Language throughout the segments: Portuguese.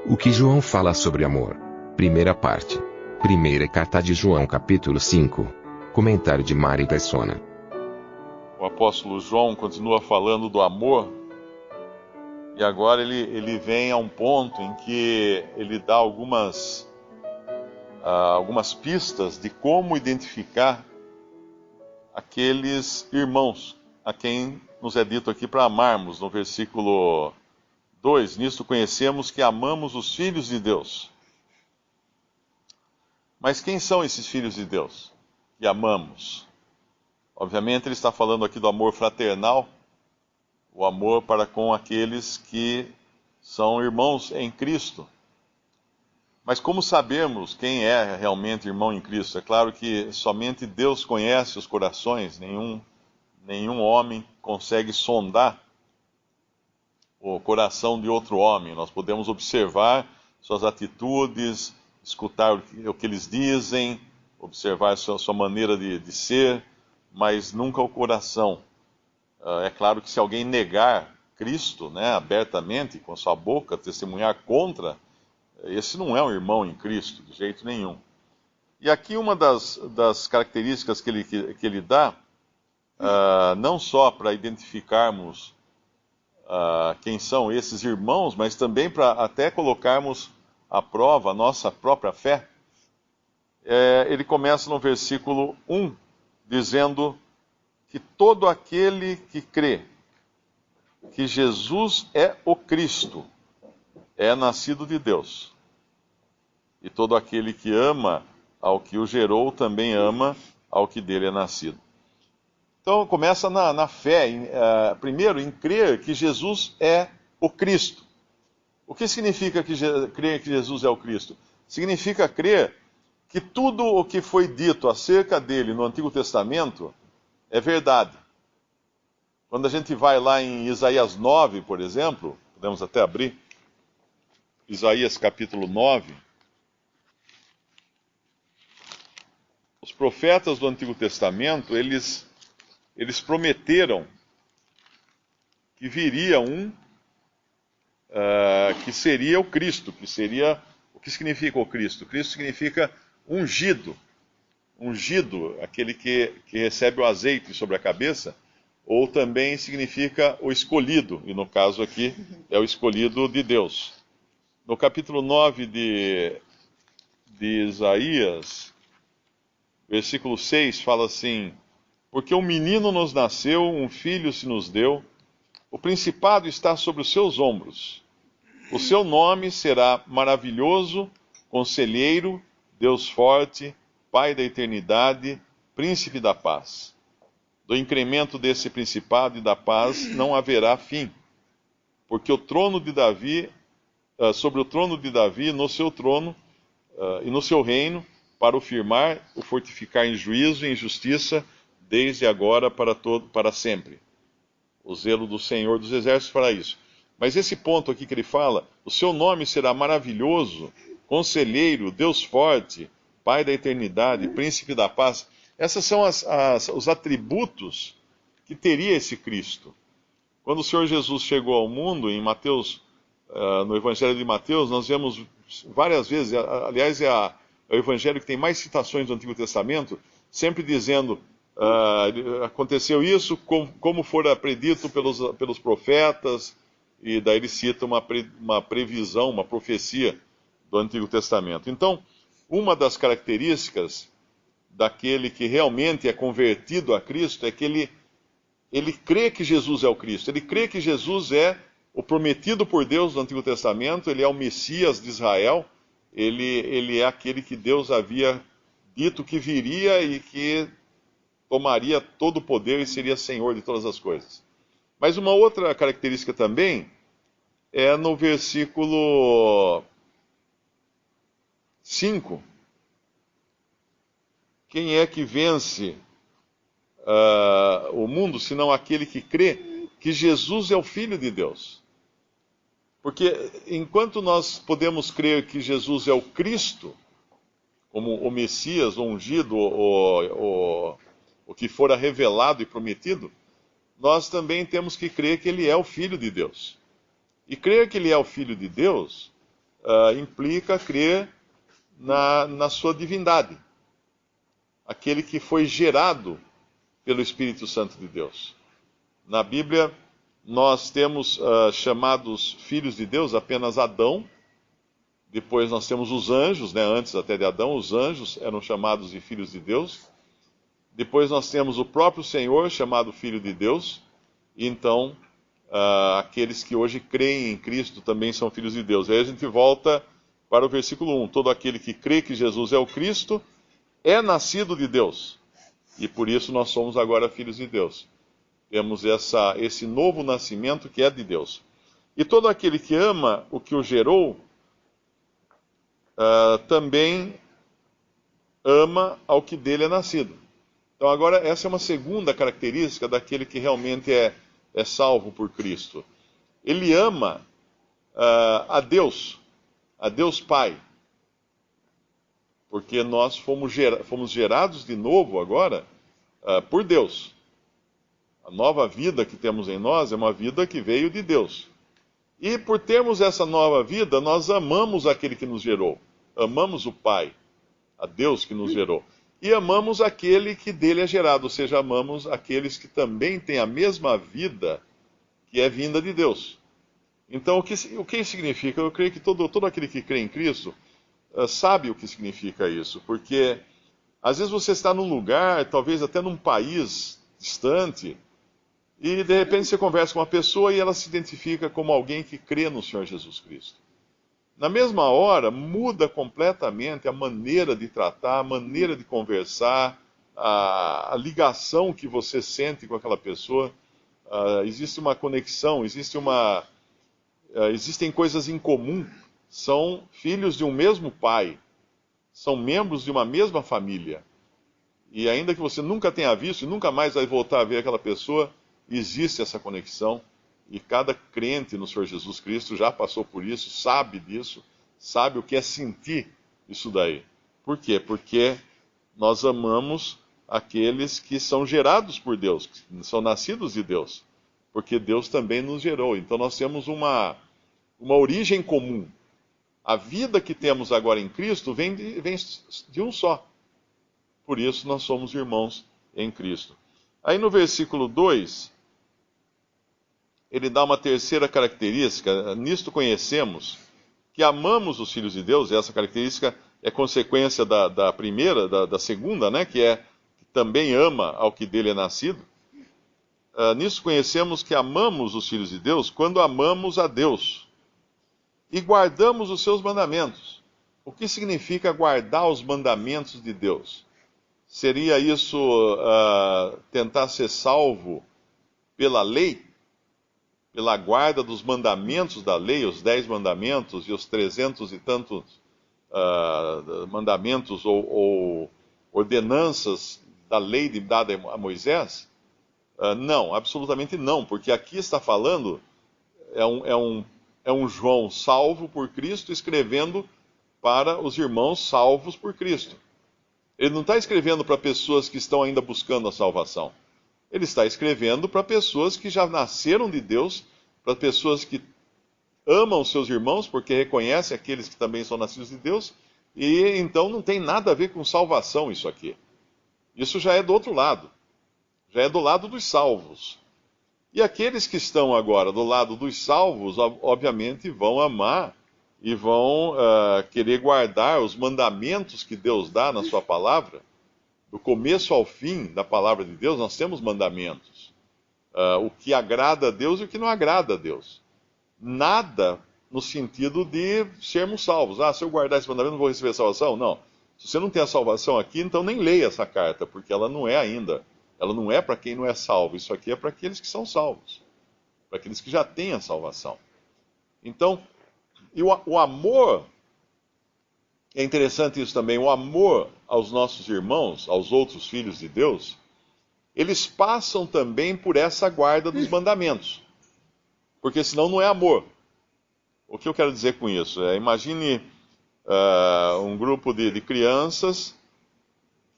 O que João fala sobre amor. Primeira parte. Primeira carta de João, capítulo 5. Comentário de Mari Persona. O apóstolo João continua falando do amor, e agora ele vem a um ponto em que ele dá algumas pistas de como identificar aqueles irmãos a quem nos é dito aqui para amarmos. No versículo 2, nisto conhecemos que amamos os filhos de Deus. Mas quem são esses filhos de Deus que amamos? Obviamente ele está falando aqui do amor fraternal, o amor para com aqueles que são irmãos em Cristo. Mas como sabemos quem é realmente irmão em Cristo? É claro que somente Deus conhece os corações, nenhum homem consegue sondar o coração de outro homem. Nós podemos observar suas atitudes, escutar o que eles dizem, observar sua maneira de ser, mas nunca o coração. É claro que se alguém negar Cristo, abertamente, com a sua boca, testemunhar contra, esse não é um irmão em Cristo, de jeito nenhum. E aqui uma das características que ele dá, não só para identificarmos quem são esses irmãos, mas também para até colocarmos à prova a nossa própria fé. Ele começa no versículo 1, dizendo que todo aquele que crê que Jesus é o Cristo é nascido de Deus. E todo aquele que ama ao que o gerou também ama ao que dele é nascido. Então começa na fé, primeiro em crer que Jesus é o Cristo. O que significa crer que Jesus é o Cristo? Significa crer que tudo o que foi dito acerca dele no Antigo Testamento é verdade. Quando a gente vai lá em Isaías 9, por exemplo, podemos até abrir, Isaías capítulo 9, os profetas do Antigo Testamento, eles prometeram que viria que seria o Cristo, o que significa o Cristo? Cristo significa ungido, aquele que recebe o azeite sobre a cabeça, ou também significa o escolhido, e no caso aqui é o escolhido de Deus. No capítulo 9 de Isaías, versículo 6, fala assim: porque um menino nos nasceu, um filho se nos deu, o principado está sobre os seus ombros. O seu nome será maravilhoso, conselheiro, Deus forte, Pai da eternidade, príncipe da paz. Do incremento desse principado e da paz não haverá fim, porque o trono de Davi, sobre o trono de Davi, no seu trono e no seu reino, para o firmar, o fortificar em juízo e em justiça, desde agora para sempre. O zelo do Senhor dos Exércitos fará isso. Mas esse ponto aqui que ele fala, o seu nome será maravilhoso, conselheiro, Deus forte, Pai da eternidade, príncipe da paz. Esses são os atributos que teria esse Cristo. Quando o Senhor Jesus chegou ao mundo, em Mateus, no Evangelho de Mateus, nós vemos várias vezes, aliás, é o Evangelho que tem mais citações do Antigo Testamento, sempre dizendo, aconteceu isso, como fora predito pelos profetas, e daí ele cita uma previsão, uma profecia do Antigo Testamento. Então, uma das características daquele que realmente é convertido a Cristo é que ele crê que Jesus é o Cristo, ele crê que Jesus é o prometido por Deus no Antigo Testamento, ele é o Messias de Israel, ele é aquele que Deus havia dito que viria e que tomaria todo o poder e seria Senhor de todas as coisas. Mas uma outra característica também é no versículo 5. Quem é que vence o mundo, senão aquele que crê que Jesus é o Filho de Deus? Porque enquanto nós podemos crer que Jesus é o Cristo, como o Messias, o ungido, o que fora revelado e prometido, nós também temos que crer que ele é o Filho de Deus. E crer que ele é o Filho de Deus implica crer na sua divindade. Aquele que foi gerado pelo Espírito Santo de Deus. Na Bíblia, nós temos chamados filhos de Deus apenas Adão. Depois nós temos os anjos, né? Antes até de Adão, os anjos eram chamados de filhos de Deus. Depois nós temos o próprio Senhor, chamado Filho de Deus. E então, aqueles que hoje creem em Cristo também são filhos de Deus. Aí a gente volta para o versículo 1. Todo aquele que crê que Jesus é o Cristo é nascido de Deus. E por isso nós somos agora filhos de Deus. Temos esse novo nascimento que é de Deus. E todo aquele que ama o que o gerou, também ama ao que dele é nascido. Então agora essa é uma segunda característica daquele que realmente é salvo por Cristo. Ele ama a Deus Pai. Porque nós fomos gerados de novo agora por Deus. A nova vida que temos em nós é uma vida que veio de Deus. E por termos essa nova vida, nós amamos aquele que nos gerou. Amamos o Pai, a Deus que nos gerou. E amamos aquele que dele é gerado, ou seja, amamos aqueles que também têm a mesma vida que é vinda de Deus. Então, o que significa? Eu creio que todo aquele que crê em Cristo sabe o que significa isso, porque às vezes você está num lugar, talvez até num país distante, e de repente você conversa com uma pessoa e ela se identifica como alguém que crê no Senhor Jesus Cristo. Na mesma hora, muda completamente a maneira de tratar, a maneira de conversar, a ligação que você sente com aquela pessoa. Existe uma conexão, existem coisas em comum. São filhos de um mesmo pai, são membros de uma mesma família. E ainda que você nunca tenha visto e nunca mais vai voltar a ver aquela pessoa, existe essa conexão. E cada crente no Senhor Jesus Cristo já passou por isso, sabe disso, sabe o que é sentir isso daí. Por quê? Porque nós amamos aqueles que são gerados por Deus, que são nascidos de Deus. Porque Deus também nos gerou. Então nós temos uma origem comum. A vida que temos agora em Cristo vem de um só. Por isso nós somos irmãos em Cristo. Aí no versículo 2, ele dá uma terceira característica. Nisto conhecemos que amamos os filhos de Deus, e essa característica é consequência da primeira, da segunda, né? Que também ama ao que dele é nascido. Nisso conhecemos que amamos os filhos de Deus quando amamos a Deus e guardamos os seus mandamentos. O que significa guardar os mandamentos de Deus? Seria isso tentar ser salvo pela lei? Pela guarda dos mandamentos da lei, os 10 mandamentos e os 300 e tantos mandamentos ou ordenanças da lei dada a Moisés? Não, absolutamente não, porque aqui está falando, é um João salvo por Cristo escrevendo para os irmãos salvos por Cristo. Ele não está escrevendo para pessoas que estão ainda buscando a salvação. Ele está escrevendo para pessoas que já nasceram de Deus, para pessoas que amam seus irmãos, porque reconhecem aqueles que também são nascidos de Deus, e então não tem nada a ver com salvação isso aqui. Isso já é do outro lado, já é do lado dos salvos. E aqueles que estão agora do lado dos salvos, obviamente vão amar e vão querer guardar os mandamentos que Deus dá na sua palavra. Do começo ao fim da palavra de Deus, nós temos mandamentos. O que agrada a Deus e o que não agrada a Deus. Nada no sentido de sermos salvos. Se eu guardar esse mandamento, não vou receber salvação? Não. Se você não tem a salvação aqui, então nem leia essa carta, porque ela não é ainda. Ela não é para quem não é salvo. Isso aqui é para aqueles que são salvos. Para aqueles que já têm a salvação. Então, e o amor, é interessante isso também, o amor aos nossos irmãos, aos outros filhos de Deus, eles passam também por essa guarda dos mandamentos. Porque senão não é amor. O que eu quero dizer com isso? Imagine um grupo de crianças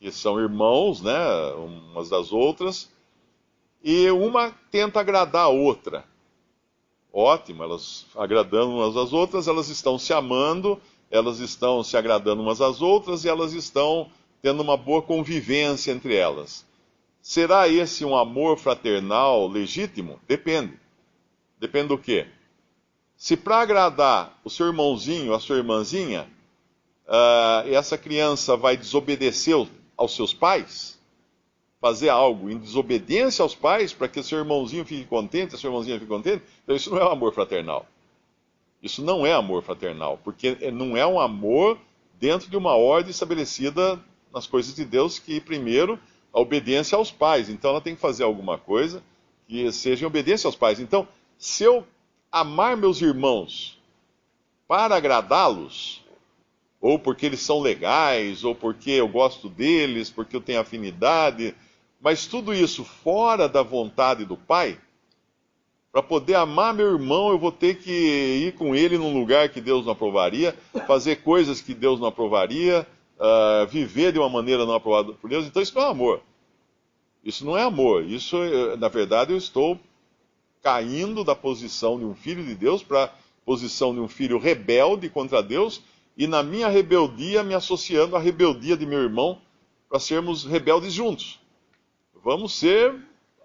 que são irmãos, né, umas das outras, e uma tenta agradar a outra. ótimo, elas agradando umas às outras, elas estão se amando, elas estão se agradando umas às outras e elas estão tendo uma boa convivência entre elas. Será esse um amor fraternal legítimo? Depende. Depende do quê? Se para agradar o seu irmãozinho, a sua irmãzinha, essa criança vai desobedecer aos seus pais, fazer algo em desobediência aos pais para que o seu irmãozinho fique contente, a sua irmãzinha fique contente, então isso não é um amor fraternal. Isso não é amor fraternal, porque não é um amor dentro de uma ordem estabelecida nas coisas de Deus, que primeiro a obediência aos pais. Então ela tem que fazer alguma coisa que seja em obediência aos pais. Então, se eu amar meus irmãos para agradá-los, ou porque eles são legais, ou porque eu gosto deles, porque eu tenho afinidade, mas tudo isso fora da vontade do Pai, para poder amar meu irmão, eu vou ter que ir com ele num lugar que Deus não aprovaria, fazer coisas que Deus não aprovaria, viver de uma maneira não aprovada por Deus. Então isso não é amor. Isso não é amor. Isso, na verdade, eu estou caindo da posição de um filho de Deus para a posição de um filho rebelde contra Deus, e na minha rebeldia me associando à rebeldia de meu irmão para sermos rebeldes juntos. Vamos ser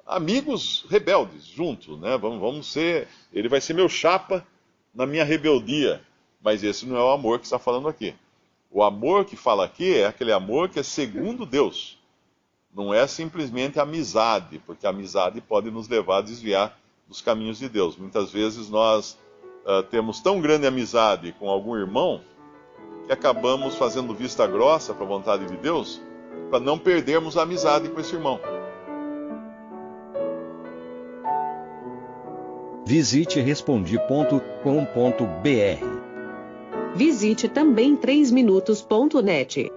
amigos rebeldes juntos, né? Vamos ser. Ele vai ser meu chapa na minha rebeldia, mas esse não é o amor que está falando aqui. O amor que fala aqui é aquele amor que é segundo Deus. Não é simplesmente amizade, porque a amizade pode nos levar a desviar dos caminhos de Deus. Muitas vezes nós temos tão grande amizade com algum irmão que acabamos fazendo vista grossa para a vontade de Deus, para não perdermos a amizade com esse irmão. Visite Respondi.com.br. Visite também 3minutos.net.